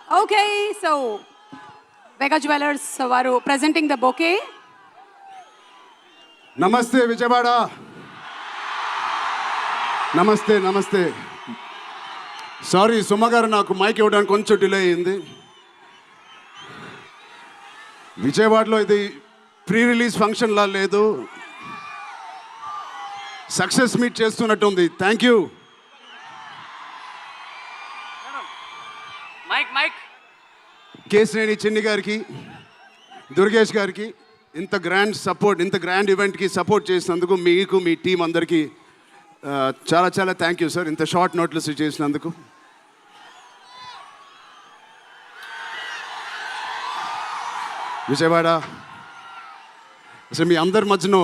Okay, so Vega Jewelers varu presenting the bouquet. నమస్తే విజయవాడ. నమస్తే. Sorry Suma గారు, నాకు మైక్ ఇవ్వడానికి కొంచెం డిలే అయింది. విజయవాడలో ఇది ప్రీ రిలీజ్ ఫంక్షన్లా లేదు, సక్సెస్ మీట్ చేస్తున్నట్టుంది. Thank you. Mike Kesineni Chinni గారికి, దుర్గేష్ గారికి ఇంత గ్రాండ్ సపోర్ట్, ఇంత గ్రాండ్ ఈవెంట్కి సపోర్ట్ చేసినందుకు మీకు, మీ టీం అందరికీ చాలా చాలా థ్యాంక్ యూ సార్. ఇంత షార్ట్ నోట్లెస్ చేసినందుకు. విజయవాడ అసలు మీ అందరి మధ్యలో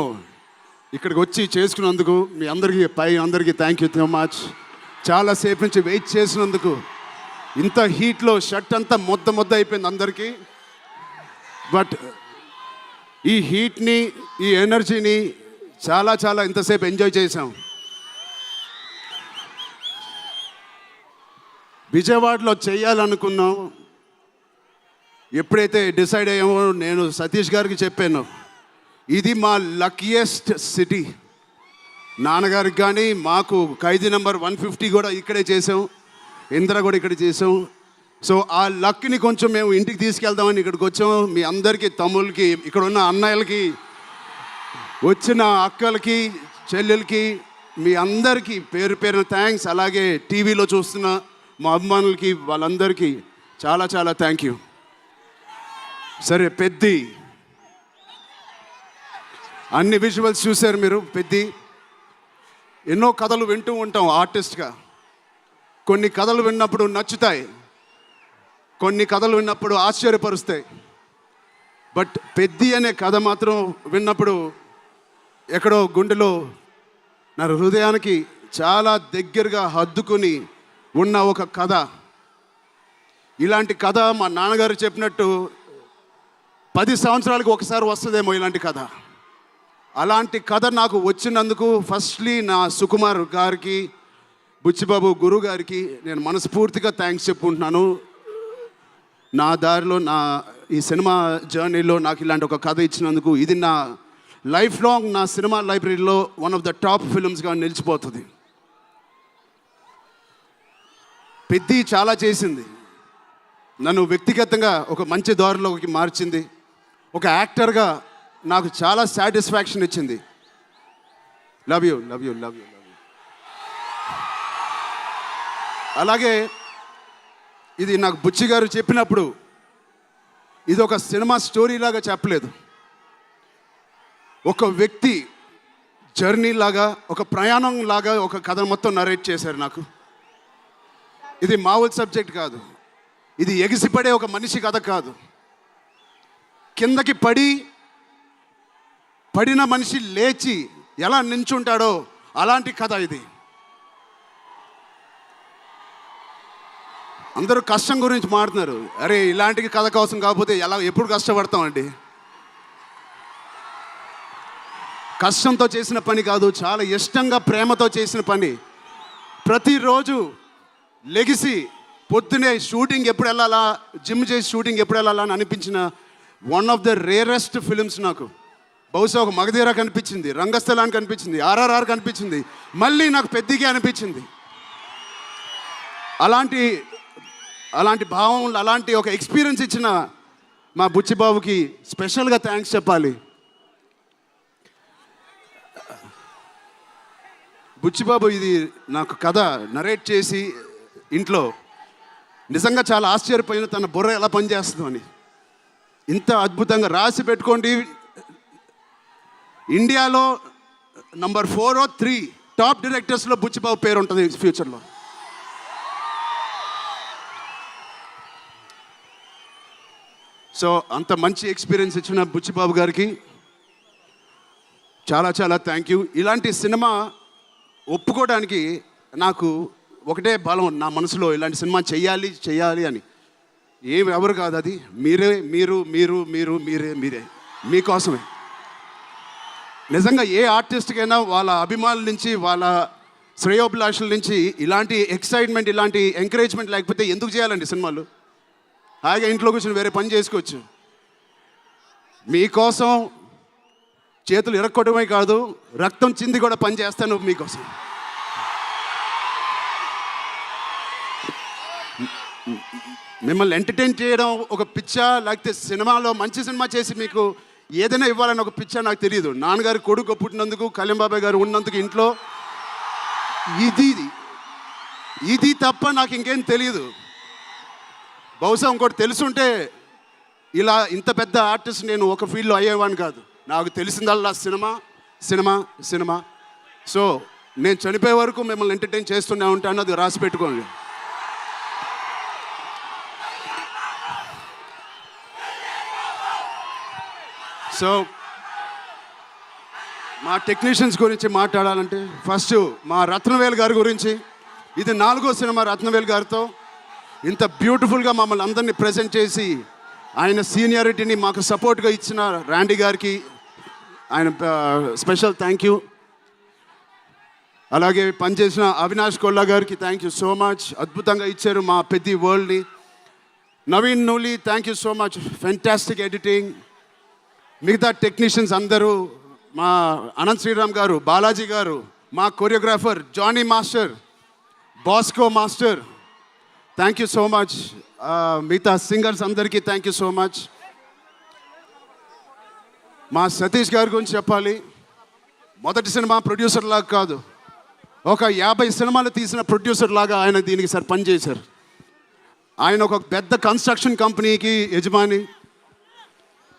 ఇక్కడికి వచ్చి చేసుకున్నందుకు మీ అందరికీ థ్యాంక్ యూ సో మచ్. చాలాసేపు నుంచి వెయిట్ చేసినందుకు. ఇంత హీట్లో షర్ట్ అంతా మొద్ద అయిపోయింది అందరికీ. బట్ ఈ హీట్ని, ఈ ఎనర్జీని చాలా ఇంతసేపు ఎంజాయ్ చేశాం. విజయవాడలో చేయాలనుకున్నాం. ఎప్పుడైతే డిసైడ్ అయ్యామో నేను సతీష్ గారికి చెప్పాను, ఇది మా లక్కీయెస్ట్ సిటీ. నాన్నగారికి కానీ మాకు ఖైదీ నెంబర్ 150 కూడా ఇక్కడే చేసాం, ఇందిరా కూడా ఇక్కడ చేసాం. సో ఆ లక్ని కొంచెం మేము ఇంటికి తీసుకెళ్దామని ఇక్కడికి వచ్చాము. మీ అందరికీ, తమ్ముళ్ళకి, ఇక్కడ ఉన్న అన్నయ్యలకి, వచ్చిన అక్కలకి, చెల్లెలకి, మీ అందరికీ పేరు పేరున థ్యాంక్స్. అలాగే టీవీలో చూస్తున్న మా అభిమానులకి, వాళ్ళందరికీ చాలా థ్యాంక్ యూ. సరే, పెద్ది అన్ని విజువల్స్ చూశారు మీరు. పెద్ది ఎన్నో కథలు వింటూ ఉంటాం ఆర్టిస్ట్గా. కొన్ని కథలు విన్నప్పుడు నచ్చుతాయి, కొన్ని కథలు విన్నప్పుడు ఆశ్చర్యపరుస్తాయి. బట్ పెద్ది అనే కథ మాత్రం విన్నప్పుడు ఎక్కడో గుండెలో నా హృదయానికి చాలా దగ్గరగా హద్దుకుని ఉన్న ఒక కథ. ఇలాంటి కథ మా నాన్నగారు చెప్పినట్టు 10 సంవత్సరాలకు ఒకసారి వస్తుందేమో ఇలాంటి కథ. అలాంటి కథ నాకు వచ్చినందుకు ఫస్ట్లీ నా సుకుమార్ గారికి, బుచ్చిబాబు గురువు గారికి నేను మనస్ఫూర్తిగా థ్యాంక్స్ చెప్పుకుంటున్నాను. నా దారిలో, నా ఈ సినిమా జర్నీలో నాకు ఇలాంటి ఒక కథ ఇచ్చినందుకు. ఇది నా లైఫ్ లాంగ్ నా సినిమా లైబ్రరీలో వన్ ఆఫ్ ద టాప్ ఫిల్మ్స్గా నిలిచిపోతుంది. పెద్ది చాలా చేసింది, నన్ను వ్యక్తిగతంగా ఒక మంచి దారిలోకి మార్చింది. ఒక యాక్టర్గా నాకు చాలా సాటిస్ఫాక్షన్ ఇచ్చింది. Love you. అలాగే ఇది నాకు బుచ్చి గారు చెప్పినప్పుడు ఇది ఒక సినిమా స్టోరీ లాగా చెప్పలేదు, ఒక వ్యక్తి జర్నీ లాగా, ఒక ప్రయాణం లాగా ఒక కథ మొత్తం నరేట్ చేశారు నాకు. ఇది మామూలు సబ్జెక్ట్ కాదు, ఇది ఎగిసిపడే ఒక మనిషి కథ కాదు. కిందకి పడిన మనిషి లేచి ఎలా నించుంటాడో అలాంటి కథ ఇది. అందరూ కష్టం గురించి మాట్లాడుతున్నారు. అరే, ఇలాంటి కథ కోసం కాకపోతే ఎప్పుడు కష్టపడతామండి. కష్టంతో చేసిన పని కాదు, చాలా ఇష్టంగా, ప్రేమతో చేసిన పని. ప్రతిరోజు లెగిసి పొద్దునే షూటింగ్ ఎప్పుడు వెళ్ళాలా, జిమ్ చేసి షూటింగ్ ఎప్పుడు వెళ్ళాలా అని అనిపించిన one of the rarest films నాకు. బహుశా ఒక మగధీర కనిపించింది, రంగస్థలానికి కనిపించింది, RRR కనిపించింది, మళ్ళీ నాకు పెద్దిగా అనిపించింది. అలాంటి భావం, అలాంటి ఒక ఎక్స్పీరియన్స్ ఇచ్చిన మా బుచ్చిబాబుకి స్పెషల్గా థ్యాంక్స్ చెప్పాలి. బుచ్చిబాబు ఇది నాకు కథ నరేట్ చేసి ఇంట్లో నిజంగా చాలా ఆశ్చర్యపోయిన, తన బుర్ర ఎలా పనిచేస్తుందో అని. ఇంత అద్భుతంగా రాసి పెట్టుకోండి. ఇండియాలో నంబర్ 4 or 3 టాప్ డైరెక్టర్స్లో బుచ్చిబాబు పేరు ఉంటుంది ఫ్యూచర్లో. సో అంత మంచి ఎక్స్పీరియన్స్ ఇచ్చిన బుచ్చిబాబు గారికి చాలా థ్యాంక్ యూ. ఇలాంటి సినిమా ఒప్పుకోవడానికి నాకు ఒకటే బలం నా మనసులో, ఇలాంటి సినిమా చెయ్యాలి అని. ఎవరు కాదు, అది మీరే మీకోసమే. నిజంగా ఏ ఆర్టిస్ట్కైనా వాళ్ళ అభిమానుల నుంచి, వాళ్ళ శ్రేయోభిలాషుల నుంచి ఇలాంటి ఎక్సైట్మెంట్, ఇలాంటి ఎంకరేజ్మెంట్ లేకపోతే ఎందుకు చేయాలండి సినిమాలు? హాయిగా ఇంట్లో కూర్చొని వేరే పని చేసుకోవచ్చు. మీకోసం చేతులు ఇరక్కొట్టడమే కాదు, రక్తం చింది కూడా పని చేస్తాను మీకోసం. మిమ్మల్ని ఎంటర్టైన్ చేయడం ఒక పిచ్చా, లేకపోతే సినిమాలో మంచి సినిమా చేసి మీకు ఏదైనా ఇవ్వాలని ఒక పిచ్చా నాకు తెలియదు. నాన్నగారు కొడుకు పుట్టినందుకు, కళ్యాణ్ బాబాయ్ గారు ఉన్నందుకు ఇంట్లో ఇది తప్ప నాకు ఇంకేం తెలియదు. బహుశా ఇంకోటి తెలుసుంటే ఇలా ఇంత పెద్ద ఆర్టిస్ట్ నేను ఒక ఫీల్డ్లో అయ్యేవాడిని కాదు. నాకు తెలిసిందల్లా సినిమా సినిమా సినిమా. సో నేను చనిపోయే వరకు మిమ్మల్ని ఎంటర్టైన్ చేస్తూనే ఉంటాను, అది రాసి పెట్టుకోండి. సో మా టెక్నీషియన్స్ గురించి మాట్లాడాలంటే ఫస్ట్ మా రత్నవేల్ గారి గురించి. ఇది 4వ సినిమా రత్నవేల్ గారితో. ఇంత బ్యూటిఫుల్గా మమ్మల్ని అందరినీ ప్రజెంట్ చేసి ఆయన సీనియారిటీని మాకు సపోర్ట్గా ఇచ్చిన ర్యాండీ గారికి ఆయన స్పెషల్ థ్యాంక్ యూ. అలాగే పనిచేసిన అవినాష్ కొల్లా గారికి థ్యాంక్ యూ సో మచ్. అద్భుతంగా ఇచ్చారు మా పెద్ద వరల్డ్ని. Naveen Nooli thank you so much, fantastic editing. మిగతా టెక్నీషియన్స్ అందరూ, మా అనంత్ శ్రీరామ్ గారు, బాలాజీ గారు, మా choreographer Jani master, Bosco master, thank you so much. మిగతా సింగర్స్ అందరికీ థ్యాంక్ యూ సో మచ్. మా సతీష్ గారి గురించి చెప్పాలి. మొదటి సినిమా ప్రొడ్యూసర్ లాగా కాదు, ఒక 50 సినిమాలు తీసిన ప్రొడ్యూసర్ లాగా ఆయన దీనికి పనిచేశారు. ఆయన ఒక పెద్ద కన్స్ట్రక్షన్ కంపెనీకి యజమాని.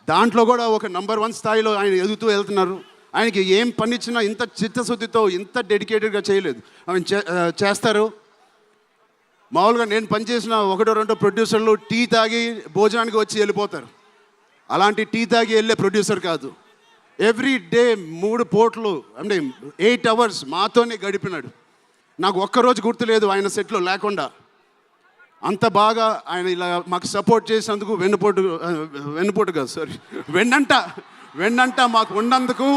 దాంట్లో కూడా ఒక నంబర్ 1 స్థాయిలో ఆయన ఎదుగుతూ వెళ్తున్నారు. ఆయనకి ఏం పని ఇచ్చినా ఇంత చిత్తశుద్ధితో, ఇంత డెడికేటెడ్గా చేయలేదు. ఆయన చేస్తారు. మామూలుగా నేను పనిచేసిన 1-2 ప్రొడ్యూసర్లు టీ తాగి భోజనానికి వచ్చి వెళ్ళిపోతారు. అలాంటి టీ తాగి వెళ్ళే ప్రొడ్యూసర్ కాదు. ఎవ్రీ డే 3 పూటలు అంటే 8 అవర్స్ మాతోనే గడిపినాడు. నాకు ఒక్కరోజు గుర్తులేదు ఆయన సెట్లో లేకుండా. అంత బాగా ఆయన ఇలా మాకు సపోర్ట్ చేసినందుకు వెన్నుపోటు కాదు సారీ వెన్నంట మాకు ఉన్నందుకు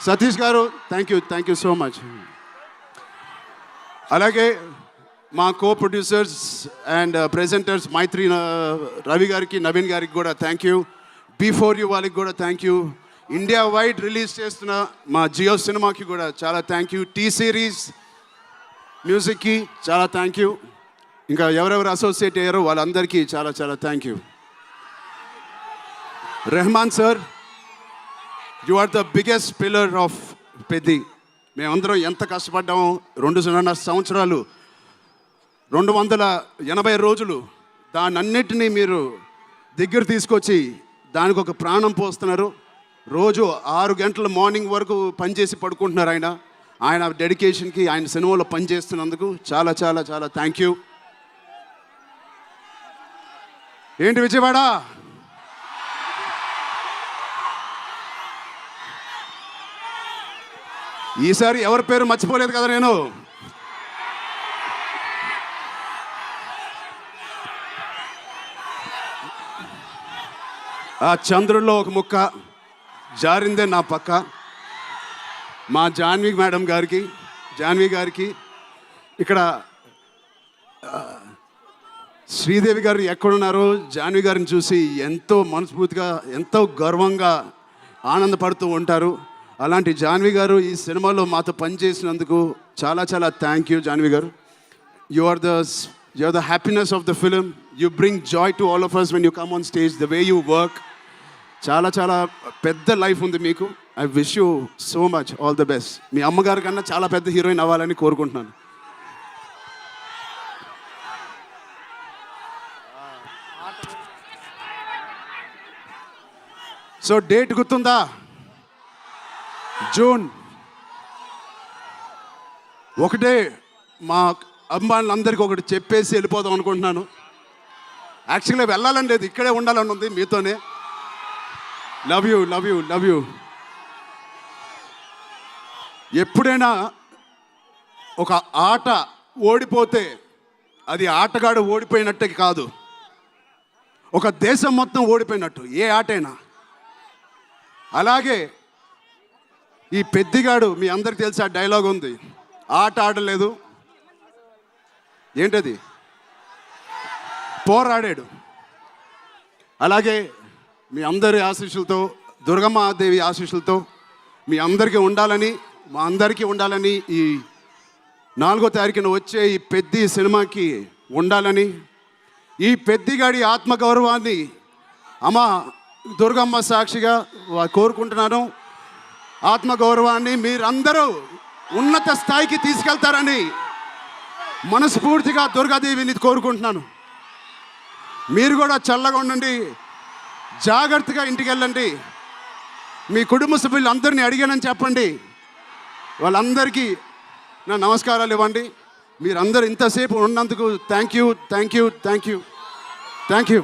సతీష్ గారు థ్యాంక్ యూ సో మచ్. అలాగే మా కో ప్రొడ్యూసర్స్ అండ్ ప్రెజెంటర్స్ మైత్రి రవి గారికి, నవీన్ గారికి కూడా థ్యాంక్ యూ. బిఫోర్ యూ వాళ్ళకి కూడా thank you. India wide release చేస్తున్న మా జియో సినిమాకి కూడా చాలా థ్యాంక్ యూ. టీ సిరీస్ మ్యూజిక్కి చాలా థ్యాంక్ యూ. ఇంకా ఎవరెవరు అసోసియేట్ అయ్యారో వాళ్ళందరికీ చాలా చాలా thank you. Rahman sir, you are the biggest pillar of Peddi. మేమందరం ఎంత కష్టపడ్డామో 2.5 సంవత్సరాలు, 280 రోజులు, దాన్నన్నిటినీ మీరు దగ్గర తీసుకొచ్చి దానికి ఒక ప్రాణం పోస్తున్నారు. రోజు 6 గంటల మార్నింగ్ వరకు పనిచేసి పడుకుంటున్నారు. ఆయన డెడికేషన్కి, ఆయన సినిమాలో పనిచేస్తున్నందుకు చాలా చాలా చాలా థ్యాంక్ యూ. ఏంటి విజయవాడ? ఈసారి ఎవరి పేరు మర్చిపోలేదు కదా నేను. ఆ చంద్రుల్లో ఒక ముక్క జారిందే నా పక్క. మా జాన్వి గారికి ఇక్కడ శ్రీదేవి గారు ఎక్కడున్నారో జాన్వి గారిని చూసి ఎంతో మనస్ఫూర్తిగా, ఎంతో గర్వంగా ఆనందపడుతూ ఉంటారు. అలాంటి జాన్వి గారు ఈ సినిమాలో మాతో పనిచేసినందుకు చాలా చాలా థ్యాంక్ యూ జాన్వి గారు. You are the happiness of the film. You bring joy to all of us when you come on stage, the way you work. చాలా చాలా పెద్ద లైఫ్ ఉంది మీకు. I wish you so much all the best. మీ అమ్మగారి కన్నా చాలా పెద్ద హీరోయిన్ అవ్వాలని కోరుకుంటున్నాను. సో డేట్ గుర్తుందా? జూన్ 1. మా అమ్మాయిలందరికీ ఒకటి చెప్పేసి వెళ్ళిపోదాం అనుకుంటున్నాను. యాక్చువల్గా వెళ్ళాలని లేదు, ఇక్కడే ఉండాలని ఉంది మీతోనే. Love you. ఎప్పుడైనా ఒక ఆట ఓడిపోతే అది ఆటగాడు ఓడిపోయినట్టే కాదు, ఒక దేశం మొత్తం ఓడిపోయినట్టు ఏ ఆటైనా. అలాగే ఈ పెద్దిగాడు, మీ అందరికి తెలిసి ఆ డైలాగ్ ఉంది, ఆట ఆడలేదు, ఏంటది, పోరాడాడు. అలాగే మీ అందరి ఆశీస్సులతో, దుర్గమ్మ దేవి ఆశీస్సులతో మీ అందరికీ ఉండాలని, మా అందరికీ ఉండాలని, ఈ 4వ తారీఖున వచ్చే ఈ పెద్ది సినిమాకి ఉండాలని, ఈ పెద్దిగాడి ఆత్మగౌరవాన్ని అమ్మ దుర్గమ్మ సాక్షిగా కోరుకుంటున్నాను. ఆత్మగౌరవాన్ని మీరందరూ ఉన్నత స్థాయికి తీసుకెళ్తారని మనస్ఫూర్తిగా దుర్గాదేవిని కోరుకుంటున్నాను. మీరు కూడా చల్లగా ఉండండి, జాగ్రత్తగా ఇంటికి వెళ్ళండి. మీ కుటుంబ సభ్యులు అందరినీ అడిగానని చెప్పండి. వాళ్ళందరికీ నా నమస్కారాలు ఇవ్వండి. మీరందరూ ఇంతసేపు ఉన్నందుకు థ్యాంక్ యూ.